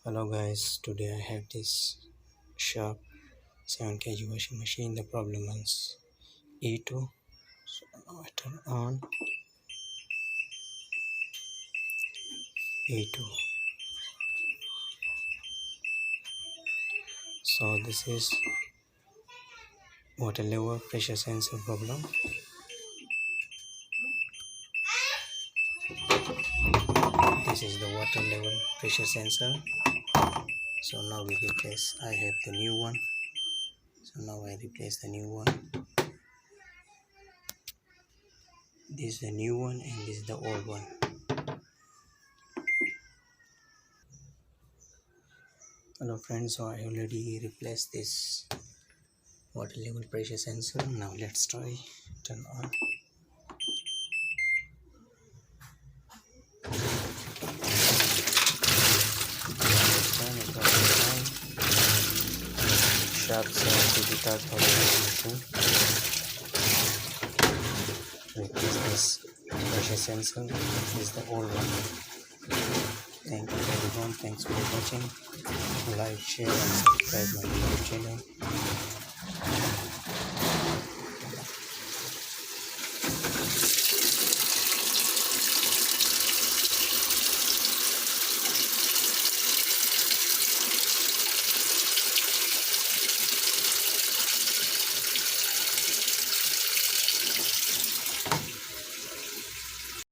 Hello guys, today I have this sharp 7 kg washing machine. The problem is E2. So now I turn on E2. So this is water level pressure sensor problem. This is the water level pressure sensor. So now we replace. I have the new one. So now I replace the new one. This is the new one and this is the old one. Hello friends, so I already replaced this water level pressure sensor. Now let's try turn on. Sharp 7 touch machine. Replace this pressure sensor. This is the old one. Thank you everyone. Thanks for watching. Like, share and subscribe my YouTube channel.